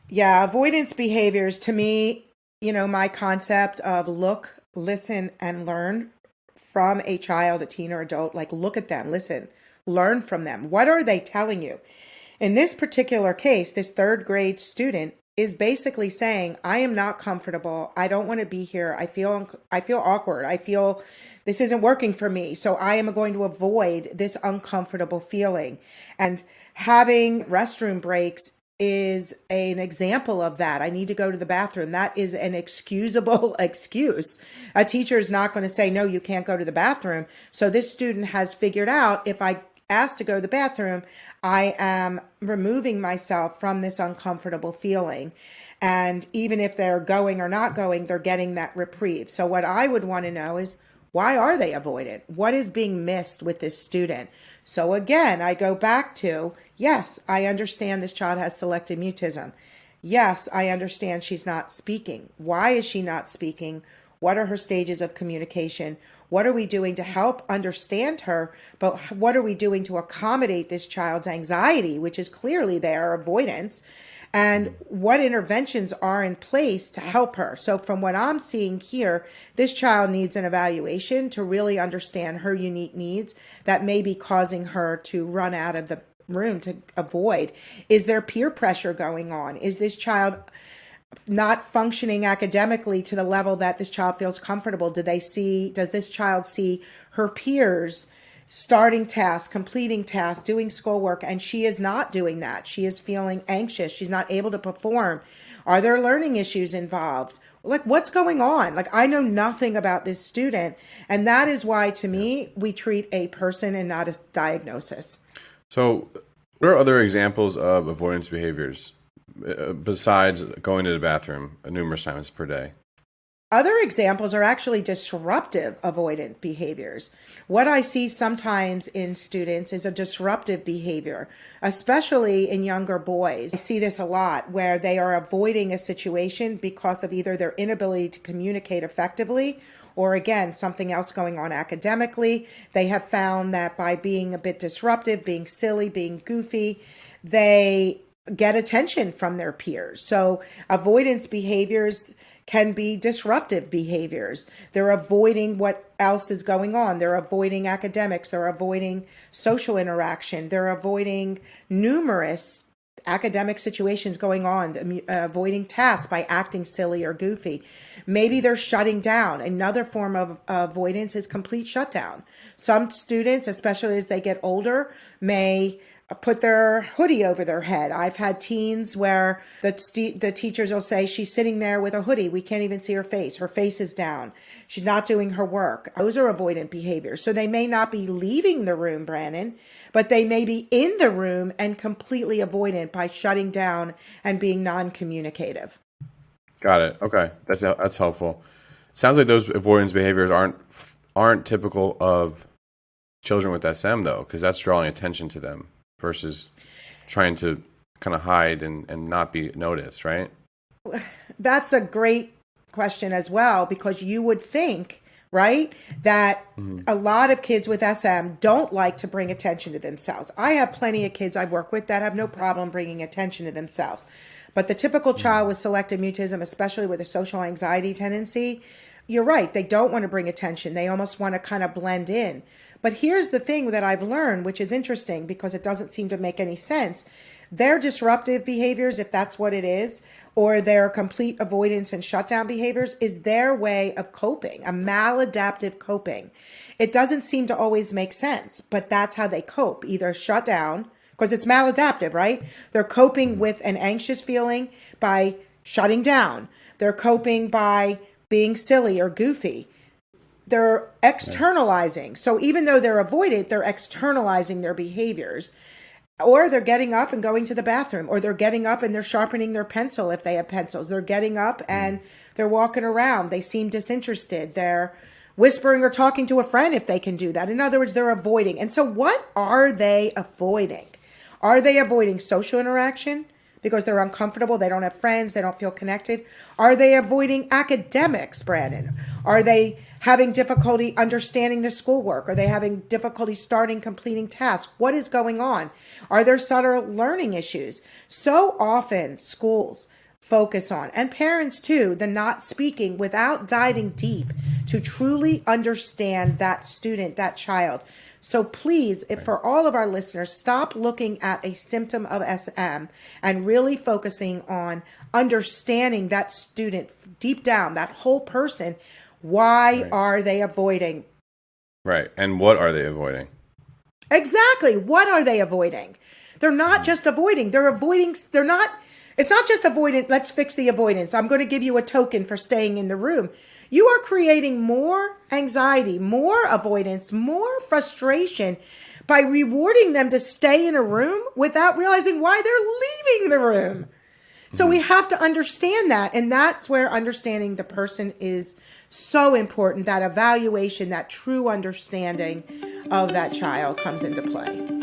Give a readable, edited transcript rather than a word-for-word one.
Yeah, avoidance behaviors to me, my concept of look, listen, and learn from a child, a teen, or adult, like look at them, listen, learn from them. What are they telling you? In this particular case, this third grade student is basically saying, I am not comfortable. I don't want to be here. I feel awkward. I feel this isn't working for me. So I am going to avoid this uncomfortable feeling. And having restroom breaks is an example of that. I need to go to the bathroom. That is an excusable excuse. A teacher is not going to say, no, you can't go to the bathroom. So this student has figured out, if I asked to go to the bathroom, I am removing myself from this uncomfortable feeling. And even if they're going or not going, they're getting that reprieve. So what I would want to know is, why are they avoidant? What is being missed with this student? So again, I go back to, yes, I understand this child has selective mutism. Yes, I understand she's not speaking. Why is she not speaking? What are her stages of communication? What are we doing to help understand her? But what are we doing to accommodate this child's anxiety, which is clearly their avoidance? And what interventions are in place to help her? So, from what I'm seeing here, this child needs an evaluation to really understand her unique needs that may be causing her to run out of the room to avoid. Is there peer pressure going on? Is this child not functioning academically to the level that this child feels comfortable? Does this child see her peers starting tasks, completing tasks, doing schoolwork, and she is not doing that? She is feeling anxious. She's not able to perform. Are there learning issues involved? Like, what's going on? Like, I know nothing about this student. And that is why, to me, we treat a person and not a diagnosis. So, what are other examples of avoidance behaviors besides going to the bathroom numerous times per day? Other examples are actually disruptive avoidant behaviors. What I see sometimes in students is a disruptive behavior, especially in younger boys. I see this a lot where they are avoiding a situation because of either their inability to communicate effectively or, again, something else going on academically. They have found that by being a bit disruptive, being silly, being goofy, they get attention from their peers. So avoidance behaviors can be disruptive behaviors. They're avoiding what else is going on. They're avoiding academics. They're avoiding social interaction. They're avoiding numerous academic situations going on, avoiding tasks by acting silly or goofy. Maybe they're shutting down. Another form of avoidance is complete shutdown. Some students, especially as they get older, may put their hoodie over their head. I've had teens where the teachers will say, she's sitting there with a hoodie. We can't even see her face. Her face is down. She's not doing her work. Those are avoidant behaviors. So they may not be leaving the room, Brandon, but they may be in the room and completely avoidant by shutting down and being non-communicative. Got it. Okay, that's helpful. Sounds like those avoidance behaviors aren't typical of children with SM though, because that's drawing attention to them versus trying to kind of hide and not be noticed, right? That's a great question as well, because you would think, right, that a lot of kids with SM don't like to bring attention to themselves. I have plenty of kids I work with that have no problem bringing attention to themselves. But the typical child with selective mutism, especially with a social anxiety tendency, you're right, they don't want to bring attention. They almost want to kind of blend in. But here's the thing that I've learned, which is interesting because it doesn't seem to make any sense. Their disruptive behaviors, if that's what it is, or their complete avoidance and shutdown behaviors, is their way of coping, a maladaptive coping. It doesn't seem to always make sense, but that's how they cope. Either shut down, because it's maladaptive, right? They're coping with an anxious feeling by shutting down. They're coping by being silly or goofy. They're externalizing. So even though they're avoided, they're externalizing their behaviors. Or they're getting up and going to the bathroom, or they're getting up and they're sharpening their pencil if they have pencils. They're getting up and they're walking around. They seem disinterested. They're whispering or talking to a friend if they can do that. In other words, they're avoiding. And so what are they avoiding? Are they avoiding social interaction? because they're uncomfortable, they don't have friends, they don't feel connected? Are they avoiding academics, Brandon? Are they having difficulty understanding the schoolwork? Are they having difficulty starting, completing tasks? What is going on? Are there subtle learning issues? So often schools focus on, and parents too, the not speaking without diving deep to truly understand that student, that child. So please, if for all of our listeners, stop looking at a symptom of SM and really focusing on understanding that student deep down, that whole person. Why Right. are they avoiding? Right. And what are they avoiding? Exactly. What are they avoiding? They're not just avoiding. They're not, it's not just avoiding. Let's fix the avoidance. I'm going to give you a token for staying in the room. You are creating more anxiety, more avoidance, more frustration by rewarding them to stay in a room without realizing why they're leaving the room. So we have to understand that. And that's where understanding the person is so important. That evaluation, that true understanding of that child comes into play.